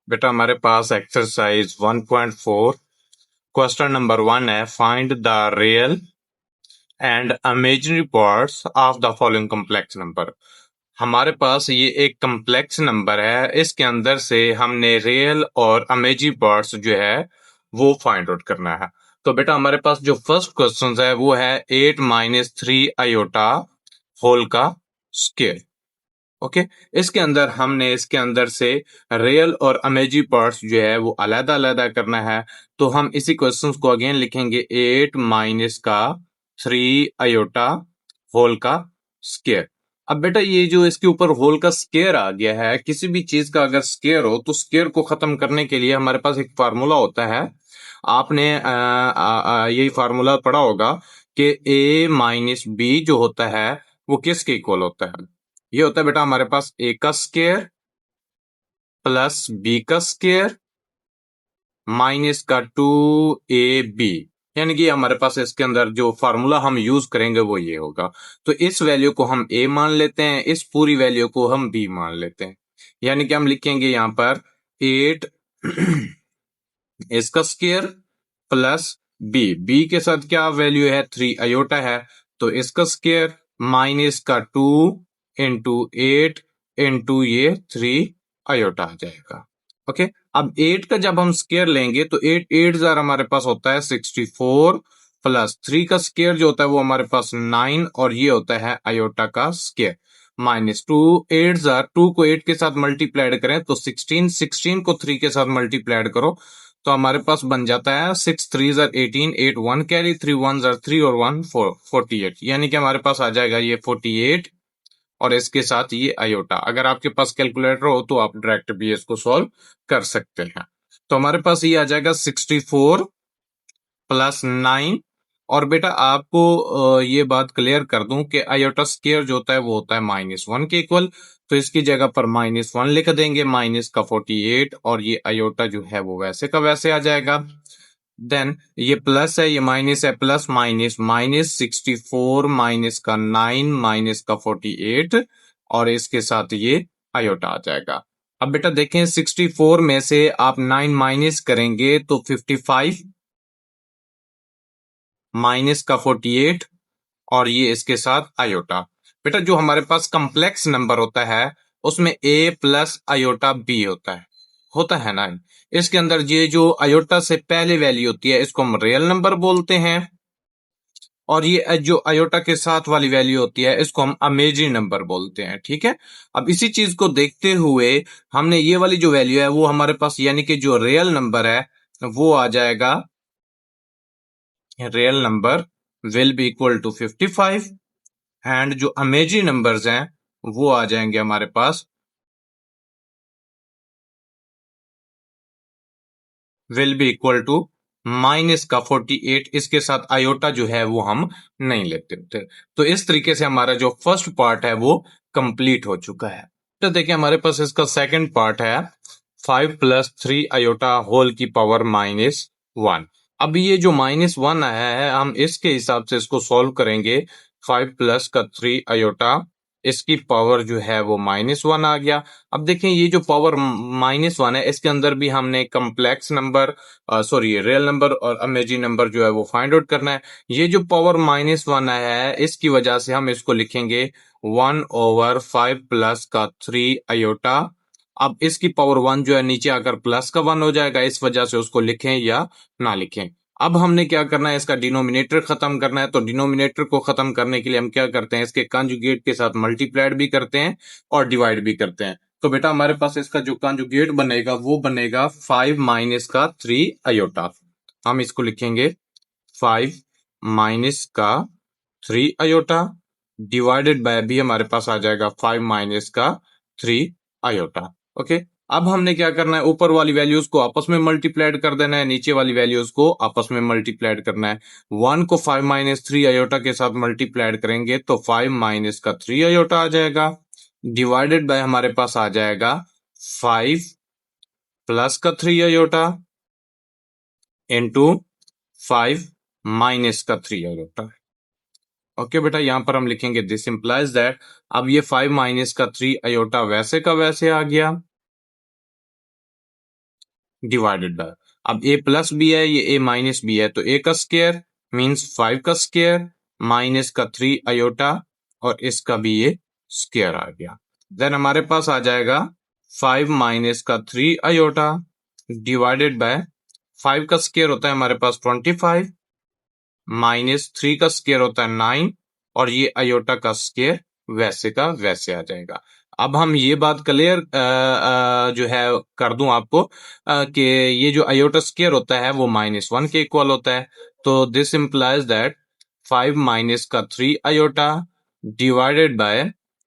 बेटा हमारे पास exercise 1.4 question number 1 है। Find the real and imaginary parts of the following complex number. हमारे पास ये एक कॉम्प्लेक्स नंबर है, इसके अंदर से हमने रियल और इमेजिनरी पार्ट्स जो है वो फाइंड आउट करना है। तो बेटा हमारे पास जो फर्स्ट क्वेश्चन है वो है 8 - 3 आयोटा होल का स्क्वायर। ओके इसके अंदर से रियल और इमेजिनरी पार्ट्स जो है वो अलग अलग करना है। तो हम इसी क्वेश्चन को अगेन लिखेंगे 8 माइनस का 3 आयोटा होल का स्क्वायर। अब बेटा ये जो इसके ऊपर होल का स्क्वायर आ गया है, किसी भी चीज का अगर स्क्वायर हो तो स्क्वायर को खत्म करने के लिए हमारे पास एक फार्मूला होता है। आपने यही फार्मूला पढ़ा होगा कि a माइनस बी जो होता है वो किसके इक्वल होता है। ये होता है बेटा हमारे पास a का स्क्वायर प्लस b का स्क्वायर माइनस का 2ab। यानी कि हमारे पास इसके अंदर जो फार्मूला हम यूज करेंगे वो ये होगा। तो इस वैल्यू को हम a मान लेते हैं, इस पूरी वैल्यू को हम b मान लेते हैं। यानी कि हम लिखेंगे यहां पर 8 इसका स्क्वायर प्लस b के साथ क्या वैल्यू है 3 आयोटा है, तो इसका स्क्वायर माइनस का 2 इंटू 8 इंटू ये 3 आयोटा आ जाएगा। ओके अब 8 का जब हम स्क्वायर लेंगे तो 8 जार हमारे पास होता है 64 प्लस 3 का स्क्वायर जो होता है वो हमारे पास 9 और ये होता है आयोटा का स्क्वायर माइनस 2 8 जार 2 को 8 के साथ मल्टीप्लाइड करें तो 16 को 3 के साथ मल्टीप्लाइड करो तो हमारे पास बन जाता है 6 3 जार 18 8 1 कैरी 3 1 जार 3 और 1 4 48। यानी कि हमारे पास आ जाएगा ये 48 और इसके साथ ये आयोटा। अगर आपके पास कैलकुलेटर हो तो आप डायरेक्ट भी इसको सॉल्व कर सकते हैं। तो हमारे पास ये आ जाएगा 64 प्लस 9। और बेटा आपको ये बात क्लियर कर दूं कि आयोटा स्क्वायर जो होता है वो होता है -1 के इक्वल। तो इसकी जगह पर -1 लिख देंगे, माइनस का 48 और ये आयोटा जो है वो वैसे का वैसे आ जाएगा। देन ये प्लस है, ये माइनस है, प्लस माइनस माइनस 64 माइनस का 9 माइनस का 48 और इसके साथ ये आयोटा आ जाएगा। अब बेटा देखें 64 में से आप 9 माइनस करेंगे तो 55 माइनस का 48 और ये इसके साथ आयोटा। बेटा जो हमारे पास कॉम्प्लेक्स नंबर होता है उसमें a प्लस आयोटा b होता है ना। इसके अंदर ये जो आयोटा से पहले वैल्यू होती है इसको हम रियल नंबर बोलते हैं और ये जो आयोटा के साथ वाली वैल्यू होती है इसको हम इमेजिनरी नंबर बोलते हैं। ठीक है, अब इसी चीज को देखते हुए हमने ये वाली जो वैल्यू है वो हमारे पास यानी कि जो रियल नंबर है वो आ जाएगा, real number will be equal to 55 and जो इमेजिनरी नंबर्स हैं वो आ जाएंगे हमारे पास will be equal to minus का 48। इसके साथ आयोटा जो है वो हम नहीं लेते थे। तो इस तरीके से हमारा जो फर्स्ट पार्ट है वो कंप्लीट हो चुका है। तो देखिए हमारे पास इसका सेकंड पार्ट है 5 + 3 आयोटा होल की पावर -1। अब ये जो -1 आया है हम इसके हिसाब से इसको सॉल्व करेंगे। 5 + का 3 आयोटा इसकी पावर जो है वो -1 आ गया। अब देखें ये जो पावर -1 है इसके अंदर भी हमने complex number sorry real number और इमेजिनरी नंबर जो है वो फाइंड आउट करना है। ये जो पावर -1 आया है इसकी वजह से हम इसको लिखेंगे 1/5 + का 3 आयोटा। अब इसकी पावर 1 जो है नीचे आकर प्लस का 1 हो जाएगा, इस वजह से उसको लिखें या ना लिखें। अब हमने क्या करना है, इसका डिनोमिनेटर खत्म करना है। तो डिनोमिनेटर को खत्म करने के लिए हम क्या करते हैं, इसके कंजुगेट के साथ मल्टीप्लाइड भी करते हैं और डिवाइड भी करते हैं। तो बेटा हमारे पास इसका जो कंजुगेट बनेगा वो बनेगा 5 माइनस का 3 आयोटा। हम इसको लिखेंगे 5 माइनस का 3 आयोटा डिवाइडेड बाय भी हमारे पास आ जाएगा 5 माइनस का 3 आयोटा। ओके अब हमने क्या करना है, ऊपर वाली वैल्यूज को आपस में मल्टीप्लाइड कर देना है, नीचे वाली वैल्यूज को आपस में मल्टीप्लाइड करना है। 1 को 5 - 3 आयोटा के साथ मल्टीप्लाइड करेंगे तो 5 माइनस का 3 आयोटा आ जाएगा डिवाइडेड बाय हमारे पास आ जाएगा 5 प्लस का 3 आयोटा इंटू 5 माइनस का 3 आयोटा। ओके बेटा यहां पर हम लिखेंगे दिस इंप्लाइज दैट। अब ये 5 माइनस का 3 आयोटा वैसे का वैसे आ गया डिवाइडेड बाय, अब ए प्लस बी है, ये ए माइनस बी है, तो ए का स्क्वायर मीन्स 5 का स्क्वायर माइनस का 3 आयोटा और इसका भी ये स्क्वायर आ गया। देन हमारे पास आ जाएगा 5 माइनस का 3 आयोटा डिवाइडेड बाय 5 का स्क्वायर होता है हमारे पास 25 माइनस 3 का स्क्वायर होता है 9 और ये आयोटा का स्क्वायर वैसे का वैसे आ जाएगा। अब हम ये बात क्लियर जो है कर दूं आपको कि ये जो आयोटा स्क्वायर होता है वो -1 के इक्वल होता है, तो दिस इंप्लाइज दैट 5 माइनस का 3 आयोटा डिवाइडेड बाय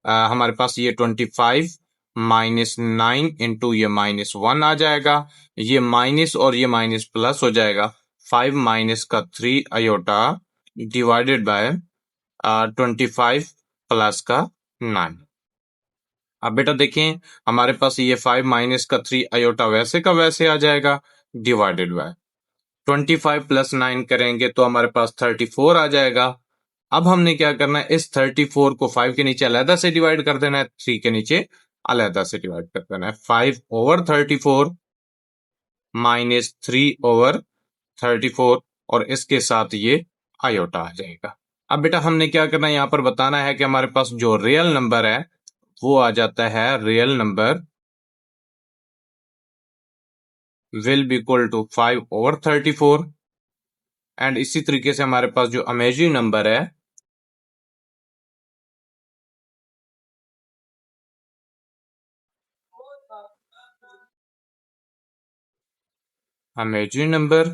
हमारे पास ये 25 -9 इंटू ये -1 आ जाएगा, ये माइनस और ये माइनस प्लस हो जाएगा। 5 माइनस का 3 आयोटा डिवाइडेड बाय 25 प्लस का 9। अब बेटा देखें हमारे पास ये 5 माइनस का 3 आयोटा वैसे का वैसे आ जाएगा डिवाइडेड बाय 25 प्लस 9 करेंगे तो हमारे पास 34 आ जाएगा। अब हमने क्या करना है, इस 34 को 5 के नीचे अलहदा से डिवाइड कर देना है, 3 के नीचे अलहदा से डिवाइड कर देना है। 5 ओवर 34 माइनस 3 ओवर 34 और इसके साथ ये आयोटा आ जाएगा। अब बेटा हमने क्या करना है, यहाँ पर बताना है कि हमारे पास जो रियल नंबर है वो आ जाता है real number will be equal to 5 over 34 and इसी तरीके से हमारे पास जो अमेजिंग नंबर है अमेजिंग नंबर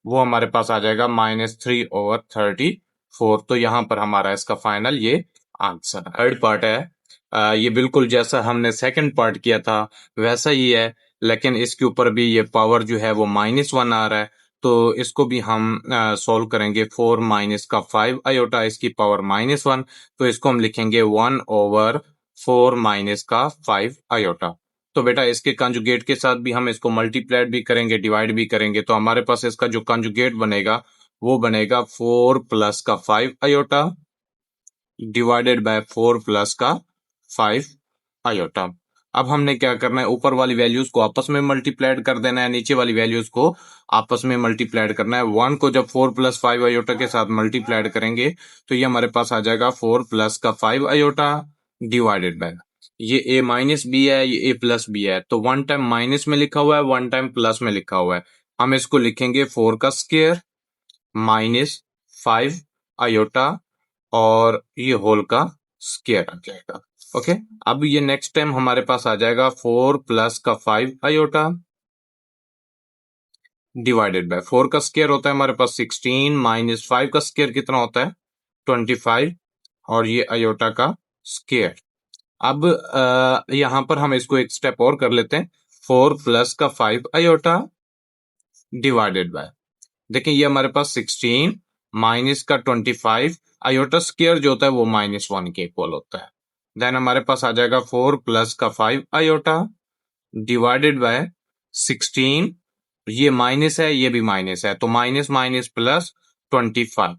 वो हमारे पास आ जाएगा -3 ओवर 34। तो यहां पर हमारा इसका फाइनल ये आंसर थर्ड पार्ट है। ये बिल्कुल जैसा हमने सेकंड पार्ट किया था वैसा ही है, लेकिन इसके ऊपर भी ये पावर जो है वो -1 आ रहा है, तो इसको भी हम सॉल्व करेंगे। 4 माइनस का 5 आयोटा इसकी पावर -1, तो इसको हम लिखेंगे 1 ओवर 4 माइनस का 5 आयोटा। तो बेटा इसके कंजुगेट के साथ भी हम इसको मल्टीप्लाइड भी करेंगे, डिवाइड भी करेंगे, तो हमारे पास इसका जो कंजुगेट बनेगा वो बनेगा 4 प्लस का 5 आयोटा डिवाइडेड बाय 4 प्लस का 5 आयोटा। अब हमने क्या करना है, ऊपर वाली वैल्यूज को आपस में मल्टीप्लाइड कर देना है, नीचे वाली वैल्यूज को आपस में मल्टीप्लाइड करना है। 1 को जब 4 प्लस 5 आयोटा के साथ मल्टीप्लाइड करेंगे तो ये हमारे पास आ जाएगा 4 प्लस का 5 आयोटा डिवाइडेड बाय ये a माइनस बी है, ये a प्लस बी है, तो 1 टाइम माइनस में लिखा हुआ है, 1 टाइम प्लस में लिखा हुआ है। हम इसको लिखेंगे 4 का स्क्वायर माइनस 5 आयोटा और ये होल का स्क्वायर आ जाएगा। ओके, अब ये नेक्स्ट टाइम हमारे पास आ जाएगा 4 प्लस का 5 आयोटा डिवाइडेड बाय 4 का स्क्वायर होता है हमारे पास 16 माइनस 5 का स्क्वायर कितना होता है 25 और ये आयोटा का स्क्वायर। अब यहां पर हम इसको एक स्टेप और कर लेते हैं, 4 प्लस का 5 आयोटा डिवाइडेड बाय, देखिए ये हमारे पास 16 माइनस का 25 आयोटा स्क्वायर जो होता है वो -1 के इक्वल होता है। देन हमारे पास आ जाएगा 4 प्लस का 5 आयोटा डिवाइडेड बाय 16, ये माइनस है ये भी माइनस है, तो माइनस माइनस प्लस 25,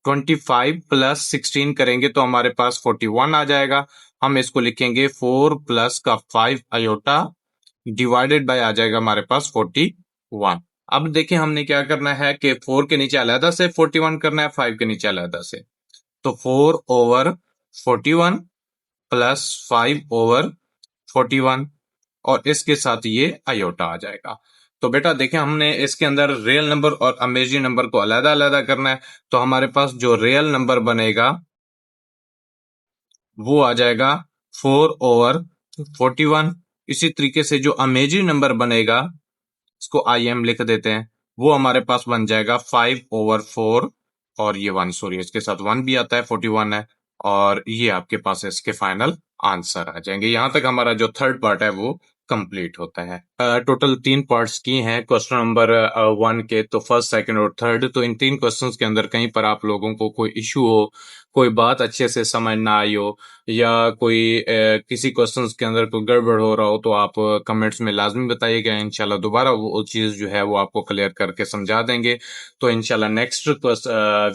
25 प्लस 16 करेंगे तो हमारे पास 41 आ जाएगा। हम इसको लिखेंगे 4 प्लस का 5 आयोटा डिवाइडेड बाय आ जाएगा हमारे पास 41। अब देखिए हमने क्या करना है कि 4 के नीचे अलहदा से 41 करना है, 5 के नीचे अलहदा से, तो 4 ओवर 41 प्लस 5 ओवर 41 और इसके साथ ये आयोटा आ जाएगा। तो बेटा देखें हमने इसके अंदर रियल नंबर और अमेजिंग नंबर को अलग अलग करना है, तो हमारे पास जो रियल नंबर बनेगा वो आ जाएगा 4 ओवर 41। इसी तरीके से जो अमेजिंग नंबर बनेगा इसको IM लिख देते हैं, वो हमारे पास बन जाएगा 5 ओवर 4 और ये 1, सॉरी इसके साथ 1 भी आता है, 41 है, और ये आपके पास इसके फाइनल आंसर आ जाएंगे। यहां तक हमारा जो थर्ड पार्ट है वो कंप्लीट होता है। टोटल 3 पार्ट्स की हैं क्वेश्चन नंबर 1 के, तो फर्स्ट सेकंड और थर्ड। तो इन 3 क्वेश्चंस के अंदर कहीं पर आप लोगों को कोई इशू हो, कोई बात अच्छे से समझ ना आई हो, या कोई किसी क्वेश्चंस के अंदर कोई गड़बड़ हो रहा हो, तो आप कमेंट्स में लाजमी बताइएगा। इंशाल्लाह दोबारा वो चीज़ जो है वो आपको क्लियर करके समझा देंगे। तो इंशाल्लाह नेक्स्ट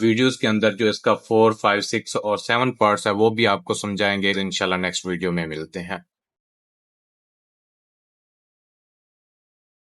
वीडियोस के अंदर जो इसका 4, 5, 6 और 7 पार्ट्स है वो भी आपको समझाएंगे। इंशाल्लाह नेक्स्ट वीडियो में मिलते हैं।